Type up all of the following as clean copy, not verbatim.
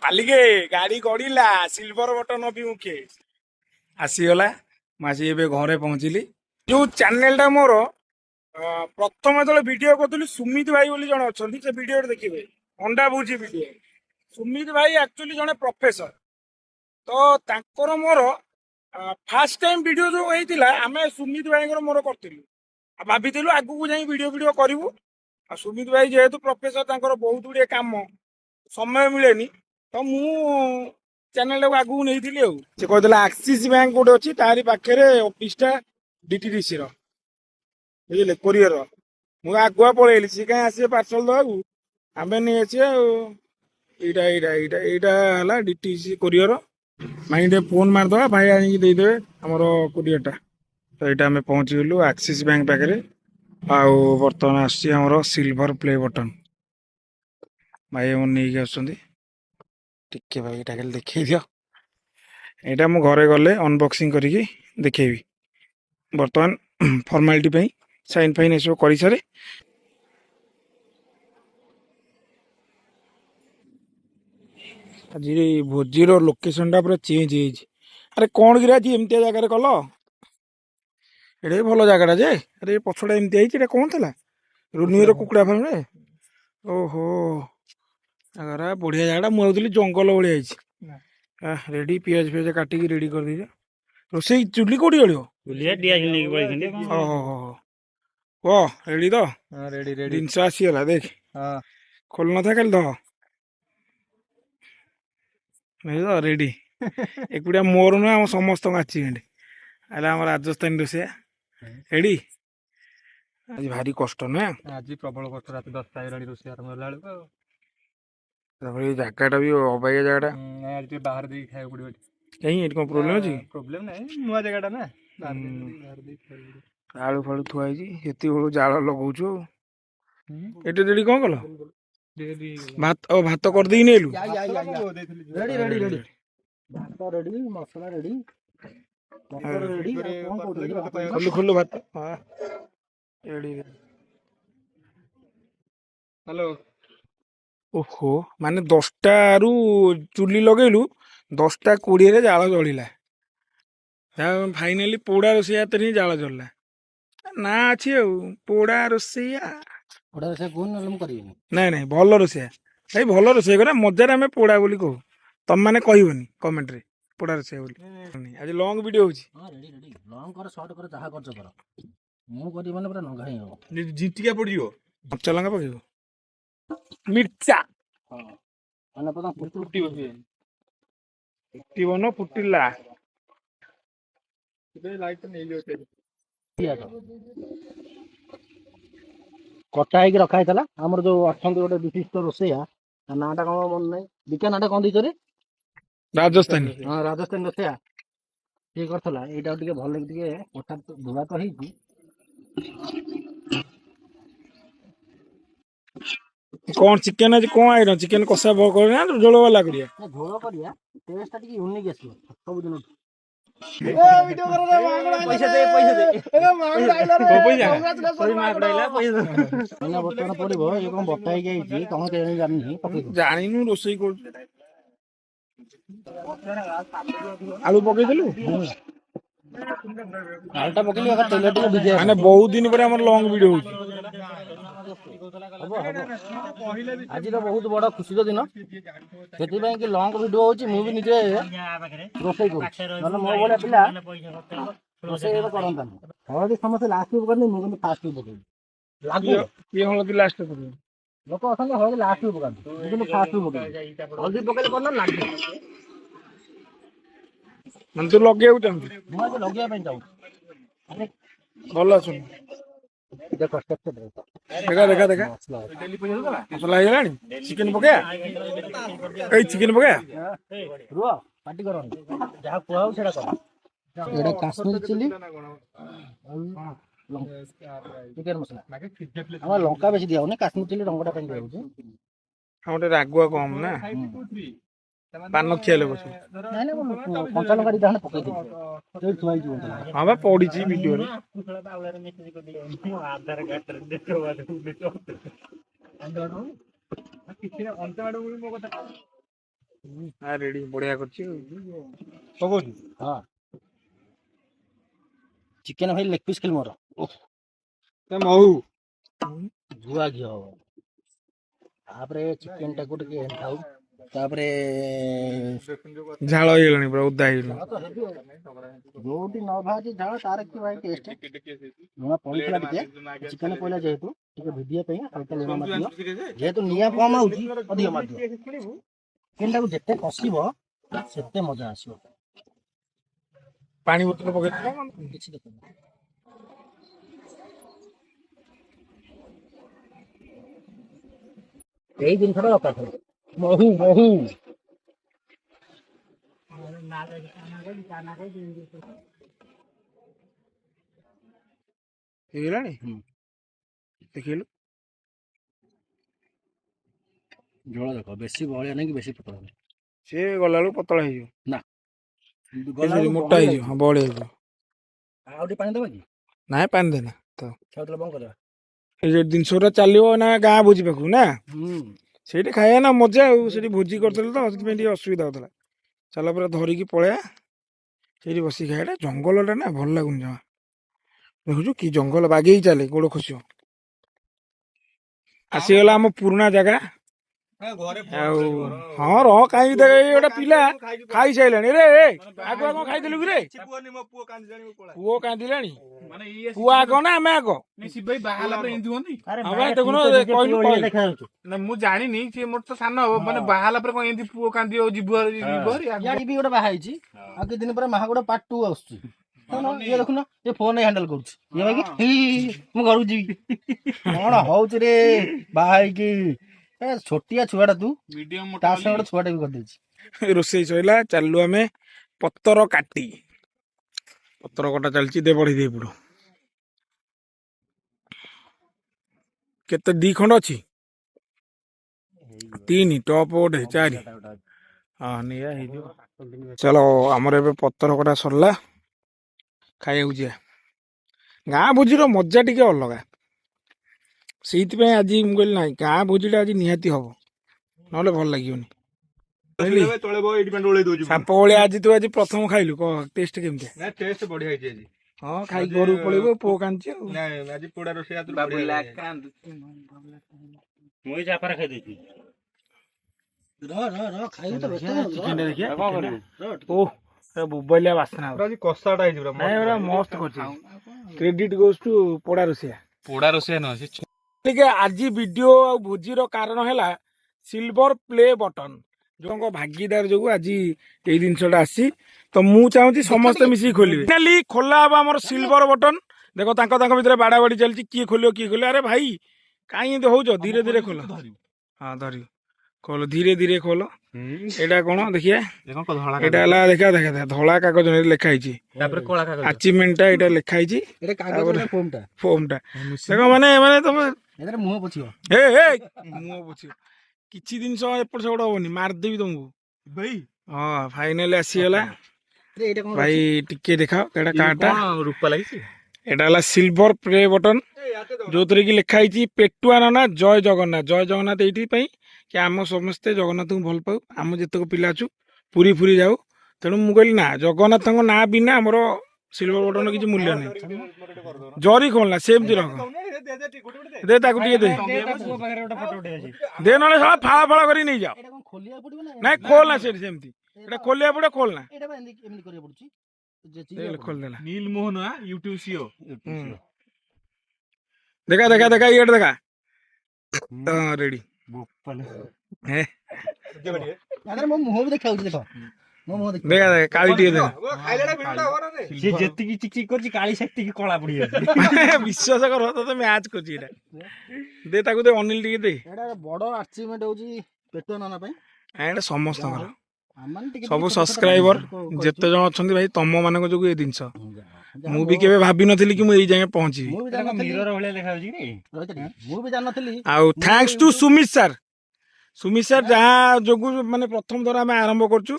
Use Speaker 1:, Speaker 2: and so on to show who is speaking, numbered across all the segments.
Speaker 1: मालिके गाड़ी गड़िला silver button अभिमुखे आसीगला मुझे ए घरे पहुँचली जो चैनल टा मोर प्रथम जो वीडियो करी सुमित भाई बोली जन अच्छा से वीडियो देखिए अंडा भुजी वीडियो सुमित भाई एक्चुअली जने प्रोफेसर तो तांकर मोर फास्ट टाइम वीडियो जो होता आम सुमित भाई मोर करूँ भाभी आगू को जाई वीडियो वीडियो करूँ सुमित भाई जेहेतु प्रोफेसर तांकर बहुत गुड़े काम समय मिले तो मु चैनल को आगू नहीं से कहला आक्सीस बैंक गोटे अच्छी तारी पाखे ऑफिसटा डीटीडीसी बुझे कोरियर मुझे आगुआ पलैली सी कहीं आसे पार्सल दवाकू आम नहीं आईटा डीटीसी कोरियर भाई फोन मारदे भाई आदेदे आमर कोरियरटा तो यहाँ आम पहुँचीगलु आक्सीस बैंक पाखे आउ बर्तमान आमर सिल्वर प्ले बटन भाई नहीं आसुँच टिके भाई यहाँ खाली देखे दियो यहाँ मु घरे गले अनबॉक्सिंग करके देखेबी बर्तमान फॉर्मालिटी साइन फाइन सब कर सारे आज भोजीर लोकेशन टा पूरा चेंज हो अरे कौन कि आज एमती जगार कल ये भल जगह जे अरे पछड़ा एमती आई कौन था रुनिर कुकुड़ा फार्म रे ओहो जगह बढ़िया जगह मुझे जंगल भाई रेडी पिज फिज काटिकी रेडी कर दीजिए रोसे चुली कौटी जलो रेडी तो जिनस आसीगला देख खोल न था खाली तो रेडी एकुटिया मोर नुह आम समस्त अचिभमेंट अरे आम राजस्थान रोसे रेडी आज भारी कष्ट नुह
Speaker 2: आज प्रबल कष्ट रात 10टा हेलानी रोसे आरंभ होला
Speaker 1: जगह भी अबाया जगह
Speaker 2: आज बाहर दे खाया पड़ो
Speaker 1: कहीं कौन प्रोब्लेम अच्छी
Speaker 2: प्रोब्लेम ना नुआ जगह ना
Speaker 1: आलू फालू थुआई से जाल लगौଛୁ एटे रेडी कौन कल भात भात कर दी नेलु
Speaker 2: रेडी रेडी रेडी भात रेडी मसला रेडी
Speaker 1: खोलु खोलु भात रेडी
Speaker 2: हेलो
Speaker 1: ओहो माने 10टा रु चुली लगेलु 10टा 20 जाल जलिला फाइनाली पोड़ा रोसैया तो नहीं जाल जलला ना अच्छी पोड़ा रोसैया नाई नाई भल रोसैया भाई भल रोसै करा मजार आम पोड़ा बोली कहू तुम मैंने कहबनी कमेंट रे पोड़ा रोसैया बोली आज लॉन्ग वीडियो होची
Speaker 2: जिंटिया पड़ियो
Speaker 1: कच्चा लंका पकेबो मिर्चा फुटिबन फुटिला
Speaker 3: कटा है रखा आमर जो अच्छा गोटे विशिष्ट रोसैया नाटा कौन मन ना दिका नाटा कौन दे
Speaker 1: राजस्थान
Speaker 3: हाँ राजस्थान रोसैया ये करथला एटा टिके भल टिके कटा धुला तो हेची
Speaker 1: कौन चिकेन आज कौन आइटम चिकेन कषा ना झोल वाला करिया
Speaker 3: झोल करिया टेस्ट टिके यूनिक आसीबो सब दिन
Speaker 2: पैसा दे
Speaker 3: बर्तमान पड़ो ये कौन बटा कौन जानी
Speaker 1: जानी रोसई कर आलू पकईदेलु
Speaker 3: आलटा पकईली तेल टिके भिजे
Speaker 1: माने बहुत दिन पर हमर लॉन्ग वीडियो होची
Speaker 3: आज बहुत बड़ा खुशी दिन से कि लंग वीडियो होची मु भी निजे रोसई कर मो बड़ा पिला रोसई करता हल्दी समस्त लास्ट करनी मुझे फास्ट पकड़ लागू
Speaker 1: ये हल्दी लास्ट पकड़
Speaker 3: लोक असंग हल्दी लास्ट पकड़ मुझे फास्ट पकड़ हल्दी पकड़ कर लागे
Speaker 1: मन तो लगे
Speaker 3: मुझे लगे चाहूँ
Speaker 1: भल सुन
Speaker 3: देखो
Speaker 1: देखा देखा देखा मसला है चिकेन पकाया ए चिकेन पकाया
Speaker 3: रुआ पार्टी करो जहाँ कुआ सेटा कर एटा काश्मीर चिली चिकेन मसला हम लंका बेसी दिया होने काश्मीर चिली रंगटा पे दिया होचे
Speaker 1: हम रागुआ कम ना पान खियाले बस
Speaker 3: नहीं नहीं कंचा लंका दिया पकई दे तो थुआई जीव
Speaker 1: हां बा पड़ी छी वीडियो रे
Speaker 2: आधार कार्ड देखो किसी अंत मो कथा
Speaker 1: ରେଡି ବଢିଆ କରୁଛି
Speaker 2: ପକଉଛୁ
Speaker 3: ହଁ ଚିକେନ ଭାଇ ଲେଗ ପିସ୍ ଖାଲି ମୋର
Speaker 2: ମହୁ
Speaker 3: ଗୁଆ ଘିଅ ହବ ତାପରେ ଚିକେନ ଟାକୁ ଟିକେ ଖାଉ ତାପରେ
Speaker 1: ଝାଳ ହେଇଗଲାଣି ପୁରା ଓଦା ହେଇଗଲାଣି।
Speaker 3: ଯୋଉଠି ନ ଭାଜି ଝାଳ ତାର କି ଭାଇ ଟେଷ୍ଟ ଲୁଣ ପଡିଥିଲା ଟିକେ ଚିକେନ ପଇଲା ଯେହେତୁ ଟିକେ ଭିଡ଼ିବା ପାଇଁ ହାଲକା ଲୁଣ ମାରିଦିଅ ଯେହେତୁ ନିଆଁ କମ ହଉଛି ଅଧିକ ମାରିଦିଅ ଚିକେନଟାକୁ ଯେତେ କଷିବ ସେତେ ମଜା ଆସିବ
Speaker 1: ପାଣି ବୋତଲ ପକେଇଥିଲା
Speaker 3: କିଛି ଦେଖୁନ ଏଇ ଜିନିଷଟା ଦରକାର ଥିଲା ମହୁ ମହୁ
Speaker 1: ହେଇଗଲାଣି ଦେଖିଲୁ
Speaker 3: ଝୋଳ ଦେଖ ବେଶୀ ବହଳିଆ ନାହିଁ କି ବେଶୀ ପତଳା ନାହିଁ
Speaker 1: ସିଏ ଗଲାବେଳକୁ ପତଳା ହେଇଯିବ
Speaker 3: ନା
Speaker 1: ମୋଟା ହେଇଯିବ ହଁ ବହଳିଆ ହେଇଯିବ
Speaker 3: ଆଉ ଟିକେ ପାଣି ଦେବା କି
Speaker 1: ନାଇଁ ପାଣି ଦେନା ତ
Speaker 3: ଖାଉଥିଲେ ବନ୍ଦ କରିଦେବା
Speaker 1: ଏଇ ଯୋଉ ଜିନିଷ ଗୁରା ଚାଲିବ ନା ଗାଁ ଭୋଜି ପାଖକୁ ନା
Speaker 3: ହୁଁ
Speaker 1: ସେଇଠି ଖାଇବା ନା ମଜା ଆଉ ସେଠି ଭୋଜି କରିଥିଲେ ତ ସେଥିପାଇଁ ଟିକେ ଅସୁବିଧା ହଉଥିଲା ଚାଲ ପୁରା ଧରିକି ପଳେଇବା ସେଇଠି ବସିକି ଖାଇବା ଜଙ୍ଗଲଟା ନା ଭଲ ଲାଗୁନି ଜମା ଦେଖୁଛୁ କି ଜଙ୍ଗଲ ବାଗେଇ ଚାଲେ ଗୋଡ ଖସିବ ଆସିଗଲା ଆମ ପୁରୁଣା ଜାଗା ଆଉ ହଁ ରହ କାହିଁକି ଦେଖ ଏଇ ଗୋଟେ ପିଲା ଖାଇସାରିଲାଣି ରେ ଆଗୁଆ କଣ ଖାଇଦେଲୁ କି ରେ ପୁଅ କାନ୍ଦିଲାଣି ପୁଅ ଆଗ ନା ଆମେ ଆଗ ଦେଖୁନ କହିଲୁ
Speaker 4: ମୁଁ ଜାଣିନି ସିଏ ମୋର ତ ସାନ ହବ ମାନେ ବାହା ହେଲା ପରେ କଣ ଏମିତି ପୁଅ କାନ୍ଦିବ ଯିବୁ
Speaker 3: ଇଆଡେ ବି ଗୋଟେ ବାହା ହେଇଛି ଆଉ କିଛି ଦିନ ପରେ ମାହାଗୋଡ ପାର୍ଟ 2 ଆସୁଛି ଇଏ ଦେଖୁନ ଏ ଫୋନ ହ୍ୟାଣ୍ଡେଲ କରୁଛି ଇଏ ଭାଇ ମୁଁ ଘରକୁ ଯିବି କଣ ହଉଛି ରେ ବାହା ହେଇକି ଛୋଟିଆ ଛୁଆଟା ତୁ ତା ସାଙ୍ଗେ ଗୋଟେ ଛୁଆଟା ବି କରିଦେଇଛି
Speaker 1: ରୋଷେଇ ସରିଲା ଚାଲୁ ଆମେ ପତର କାଟି ପତର କଟା ଚାଲିଛି ଦେ ବଢି ଦେଇ ପଡୁ କେତେ 2 ଖଣ୍ଡ ଅଛି 3 ଟପ ଗୋଟେ 4 ହଁ ନିଆ ହେଇଯିବ ଚାଲ ଆମର ଏବେ ପତର କଟା ସରିଲା ଖାଇବାକୁ ଯିବା ଗାଁ ଭୋଜିର ମଜା ଟିକେ ଅଲଗା ସେଇଥିପାଇଁ ଆଜି ମୁଁ କହିଲି ନାହିଁ ଗାଁ ଭୋଜିଟା ଆଜି ନିହାତି ହବ ନହେଲେ ଭଲ ଲାଗିବନି ସାପ ଭଳିଆ ଆଜି ତୁ ଆଜି ପ୍ରଥମ ଖାଇଲୁ କହ ଟେଷ୍ଟ କେମିତି
Speaker 2: ବଢିଆ ହେଇଛି ଆଜି
Speaker 1: ହଁ ଖାଇକି ଘରକୁ ପଳେଇବୁ ପୁଅ କାନ୍ଦୁଛି ଆଉ
Speaker 2: ଆଜି ପୋଡା ରୋଷେଇ
Speaker 4: ମୁଁ ଏଇ ଚାପାରା ଖାଇଦେଇଛି
Speaker 3: ଖାଇବୁ ତ
Speaker 1: ଚିକେନ ଟା ଦେଖିଆ ଓହ ବୁବଲିଆ ବାସ୍ନା
Speaker 2: କଷାଟା ହେଇଛି
Speaker 1: ନାଇଁ ପୁରା ମସ୍ତ କରିଛି କ୍ରେଡିଟ ଗୋସ୍ ଟୁ ପୋଡା ରୋଷେଇଆ
Speaker 4: ପୋଡା ରୋଷେଇ ନୁହଁ ସେ
Speaker 1: ଟିକେ ଆଜି ଭିଡିଓ ଆଉ ଭୋଜିର କାରଣ ହେଲା ସିଲଭର ପ୍ଲେ ବଟନ ଯୋଉଙ୍କ ଭାଗିଦାର ଯୋଗୁ ଆଜି ଏଇ ଜିନିଷଟା ଆସିଛି ତ ମୁଁ ଚାହୁଁଛି ସମସ୍ତେ ମିଶିକି ଖୋଲିବେ ଫାଇନାଲି ଖୋଲା ହବ ଆମର ସିଲଭର ବଟନ ଦେଖ ତାଙ୍କ ଭିତରେ ବାଡା ବାଡି ଚାଲିଛି କିଏ ଖୋଲିବ ଆରେ ଭାଇ କାହିଁ ଏମିତି ହଉଛ ଧୀରେ ଧୀରେ ଖୋଲ ହଁ ଧରିବ ଖୋଲ ଧୀରେ ଧୀରେ ଖୋଲ ଏଇଟା କଣ ଦେଖିଆ ଏଇଟା ହେଲା ଦେଖା ଧଳା କାଗଜ ଲେଖା ହେଇଛି ଆଚିଭମେଣ୍ଟଟା ଏଇଟା ଲେଖା ହେଇଛି ଫୋମଟା ଦେଖ ମାନେ ତମେ
Speaker 3: ମୁହଁ ପୋଛିବ
Speaker 1: ମୁହଁ ପୋଛିବ କିଛି ଜିନିଷ ଏପଟ ସେପଟ ହବନି ମାରିଦେବି ତମକୁ
Speaker 2: ଭାଇ
Speaker 1: ହଁ ଫାଇନାଲି ଆସିଗଲା
Speaker 3: ଏଇଟା କଣ
Speaker 1: ଭାଇ ଟିକେ ଦେଖାଅ ଏଇଟା କାର୍ଡଟା
Speaker 4: ରୂପା ଲାଗିଛି
Speaker 1: ଏଇଟା ହେଲା ସିଲଭର ପ୍ଲେ ବଟନ ଯୋଉଥିରେ କି ଲେଖା ହେଇଛି ପେଟୁଆ ନନା ଜୟ ଜଗନ୍ନାଥ ଏଇଥିପାଇଁ କି ଆମ ସମସ୍ତେ ଜଗନ୍ନାଥଙ୍କୁ ଭଲ ପାଉ ଆମ ଯେତେକ ପିଲା ଅଛୁ ପୁରୀ ଯାଉ ତେଣୁ ମୁଁ କହିଲି ନା ଜଗନ୍ନାଥଙ୍କ ନାଁ ବିନା ଆମର ସିଲଭର ବଟନ କିଛି ମୂଲ୍ୟ ନାହିଁ ଜରି ଖୋଲନା ସେମିତି ରଖ ଦେ ତାକୁ ଟିକେ ଦେ ନହେଲେ ସବ ଫାଳ କରି ନେଇଯାଅ ନାଇଁ ଖୋଲନା ସେମିତି ଏଇଟା ଖୋଲିବାକୁ ପଡେ ଖୋଲନା ଖୋଲିଦେଲା
Speaker 4: নীল মোহন ইউটিউব সিও
Speaker 1: ଦେଖା ଇଏଟା ଦେଖା ହଁ ରେଡି
Speaker 3: ମୋ ମୁହଁ ବି ଦେଖାଉଛି ଦେଖ ମୋ ମୁହଁ ଦେଖ
Speaker 1: ଦେଖା କାଳି ଟିକେ ଦେଖା
Speaker 4: সে যেତିକି ଚିକଚିକ କରିଛି କାଳି ସେତିକି କଳା ପଡିଯାଉଛି
Speaker 1: ବିଶ୍ୱାସ କର ତତେ ମ୍ୟାଚ୍ କରୁଛି ଏଇଟା ଦେ ତାକୁ ଦେ ଅନିଲ ଟିକେ ଦେ
Speaker 3: ଏଇଟା ବଡ ଆଚିଭମେଣ୍ଟ ହଉଛି ପେଟୁଆ ନନା ପାଇଁ
Speaker 1: ଏଇଟା ସମସ୍ତଙ୍କର
Speaker 3: ଆମମାନେ ଟିକେ
Speaker 1: ସବୁ
Speaker 3: ଛୋଟ ଛୋଟ
Speaker 1: ସବସ୍କ୍ରାଇବର
Speaker 3: କରିଛୁ।
Speaker 1: ଯେତେ ଜଣ ଅଛନ୍ତି ଭାଇ ତମ ମାନଙ୍କ ଯୋଗୁ ଏ ଜିନିଷ ମୁଁ ବି କେବେ ଭାବିନଥିଲି କି ମୁଁ ଏଇ ଯାଏଁ ପହଞ୍ଚିବି
Speaker 3: ମୁଁ ବି ଜାଣିନଥିଲି
Speaker 4: ମିରର ଭଳିଆ ଦେଖାଯାଉଛି କି
Speaker 3: ମୁଁ ବି ଜାଣିନଥିଲି
Speaker 1: ଆଉ ଥ୍ୟାଙ୍କ୍ସ ଟୁ ସୁମିତ ସାର୍ ଯାହା ଯୋଗୁ ମାନେ ପ୍ରଥମ ଥର ଆମେ ଆରମ୍ଭ କରୁଛୁ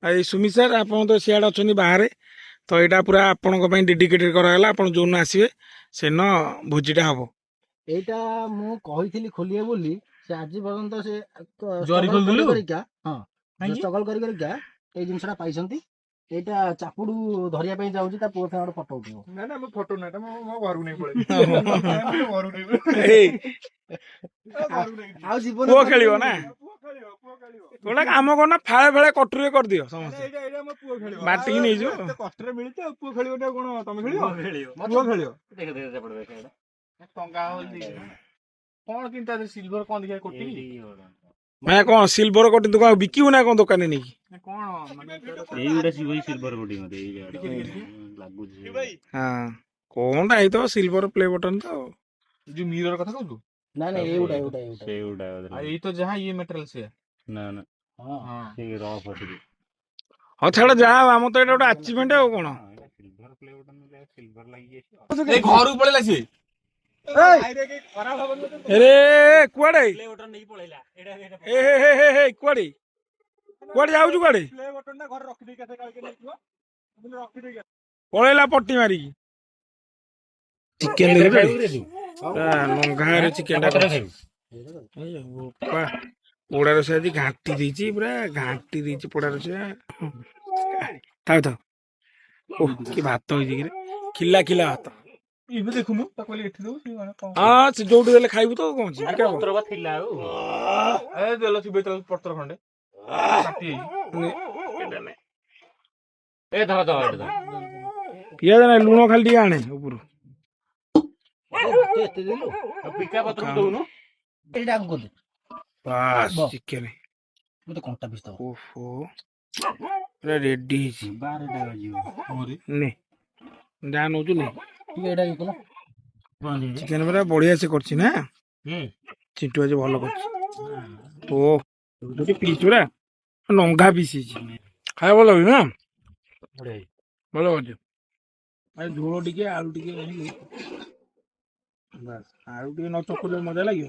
Speaker 1: ଏଇ ସୁମିତ ସାର୍ ଆପଣ ତ ସିଆଡେ ଅଛନ୍ତି ବାହାରେ ତ ଏଇଟା ପୁରା ଆପଣଙ୍କ ପାଇଁ ଡେଡିକେଟେଡ କରାଗଲା ଆପଣ ଯୋଉଦିନ ଆସିବେ ସେଦିନ ଭୋଜିଟା ହବ
Speaker 3: ଏଇଟା ମୁଁ କହିଥିଲି ଖୋଲିବେ ବୋଲି ସେ ଆଜି ପର୍ଯ୍ୟନ୍ତ ସେ
Speaker 4: ଜରି ଖୋଲିଦେଲୁ?
Speaker 3: କରିକା ହଁ ଷ୍ଟ୍ରଗଲ କରି କରିକା ଏଇ ଜିନିଷଟା ପାଇଛନ୍ତି। ଏଇଟା ଚାପୁଡୁ ଧରିବା ପାଇଁ ଯାଉଛି ତା ପୁଅ ସାଙ୍ଗେ ଗୋଟେ ଫଟୋ ଉଠିବ।
Speaker 4: ନା ନା ମୋ ଫଟୋ ନାହିଁ ମୋ ମୋ ଘରକୁ ନେଇ ପଳେଇ ଘରକୁ ନେଇ ପଳେଇ
Speaker 1: ଏଇ
Speaker 3: ଆଉ ଜୀବନ
Speaker 1: ପୁଅ ଖେଳିବ ନା ଗୋଟେ କାମ କରନା ଫାଳେ ଫାଳେ କଟୁରେ କରିଦିଅ ସମସ୍ତେ
Speaker 4: ଏଇଟା ମୋ ପୁଅ ଖେଳିବ
Speaker 1: ବାଟିକି ନେଇଯିବ।
Speaker 4: ଏତେ କଷ୍ଟରେ ମିଳିଛି ଆଉ ପୁଅ ଖେଳିବ ଟା କଣ ତମେ ଖେଳିବ ପୁଅ ଖେଳିବ ଟଙ୍କା ହଉଛି କଣ କିନ୍ତୁ ତା ସିଲଭର କଣ ଦେଖିବା କୋଟି
Speaker 1: ମାନେ କଣ ସିଲଭର କଟି ତୁ କଣ ବିକିବୁ ନା କଣ ଦୋକାନରେ ନେଇକି?
Speaker 4: କଣ ମାନେ
Speaker 5: ଏଇଗୁଡ଼ା ସିଲଭର କୋଟିଂ ମତେ ଏଇ ଲାଗୁଛି।
Speaker 1: ହଁ କଣଟା ହେଇଥିବ ସିଲଭର ପ୍ଲେ ବଟନ ତ ଆଉ।
Speaker 4: ଯୋଉ ମିରର କଥା କହୁଛୁ
Speaker 3: ନାଇଁ ନାଇଁ ଏଇଗୁଟା ଏଇଗୁଟା ଏଇଗୁଟା
Speaker 5: ସେଇଗୁଡ଼ା
Speaker 4: ଆଉ ଏଇ ତ ଯାହା ଇଏ ମେଟେରିଆଲ ସେ
Speaker 5: ନା ନା
Speaker 3: ହଁ
Speaker 5: ସେ ରଫ୍ ଅଛି।
Speaker 1: ହଉ ଛାଡ ଯାହା ହଉ, ଆମର ତ ଏଇଟା ଗୋଟେ ଆଚିଭମେଣ୍ଟ ଆଉ କଣ।
Speaker 5: ସିଲଭର ପ୍ଲେ ବଟନ ସିଲଭର ଲାଗି
Speaker 4: ଏଇ ଘରକୁ ପଳେଇଲା ସିଏ
Speaker 1: ଏରେ କୁଆଡେ ଏ ହେ କୁଆଡେ କୁଆଡେ ଯାଉଛୁ କୁଆଡେ ପଳେଇଲା ପଟି ମାରିକି। ଚିକେନ ଲଙ୍ଘାରେ ଚିକେନ ଟା ପୋଡା ରୋଷେଇ ଆଜି ଘାଣ୍ଟି ଦେଇଛି ପୁରା ଘାଣ୍ଟି ଦେଇଛି ପୋଡା ରୋଷେଇ। ଥାଉ ଥାଉ ଓହ କି ଭାତ ହେଇଛି କିରେ ଖିଲା ଖିଲା ଭାତ।
Speaker 4: ଏବେ ଦେଖୁନୁ ତାକୁ କହିଲି ଏଠି ଦବୁ ସେ ମାନେ କଣ
Speaker 1: ହଁ ସେ ଯୋଉଠି ଦେଲେ ଖାଇବୁ ତ କଣ ଅଛି ବିକା ହବ।
Speaker 5: ପତ୍ର ବା ଥିଲା ଆଉ
Speaker 4: ଏ ଦେଲ ଥିବେ ତ ପତ୍ର ଖଣ୍ଡେ କାଟି
Speaker 5: ଏ ଧର ଧର ଏଠି ଧର
Speaker 1: ପିଆଜ ନାହିଁ ଲୁଣ ଖାଲି ଟିକେ ଆଣେ ଉପରୁ।
Speaker 3: ଏତେ ଦେଲୁ
Speaker 5: ପିକା ପତ୍ର ଦଉନୁ
Speaker 3: ଏଇଟା ଆକୁ କରିଦେ
Speaker 1: ବାସ୍ ଚିକେନ
Speaker 3: ମତେ କଣ୍ଟା ପିସ୍ ଦବ।
Speaker 1: ଓହୋ ପୁରା ରେଡି ହେଇଛି।
Speaker 5: ବାରଟା ବାଜିବ
Speaker 1: ନେ ଯାହା ନଉଛୁ ନେ।
Speaker 3: ଟିକେ ଏଇଟା ଇଏ କଲ
Speaker 1: ଚିକେନ ପୁରା ବଢିଆ ସେ କରିଛି ନା
Speaker 5: ହୁଁ
Speaker 1: ଚିଣ୍ଟୁ ଆଜି ଭଲ କରିଛି। ଓ ଗୋଟେ ପିସ୍ ପୁରା ଲଙ୍ଘା ପିସ୍ ହେଇଛି ଖାଇବା ଭଲ ଲାଗୁଛି ନା ଭଲ କରିଛି। ଝୋଳ ଟିକେ ଆଳୁ ଟିକେ ଆଣିଲି ବାସ୍ ଆଳୁ ଟିକେ ନ ଚକୁଲେ ମଜା ଲାଗିବ।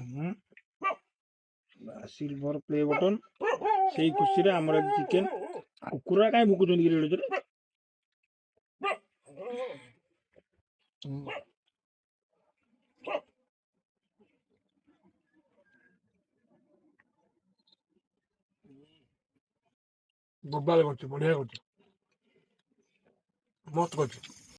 Speaker 1: ସିଲଭର ପ୍ଲେ ବଟନ ସେଇ ଖୁସିରେ ଆମର ଆଜି ଚିକେନ। କୁକୁର କାହିଁ ଭୁକୁଛନ୍ତି କି ରେଡିଓରେ? ବୋବାଲ କରୁଛି ବଢିଆ କରୁଛି ମସ୍ତ କରୁଛି।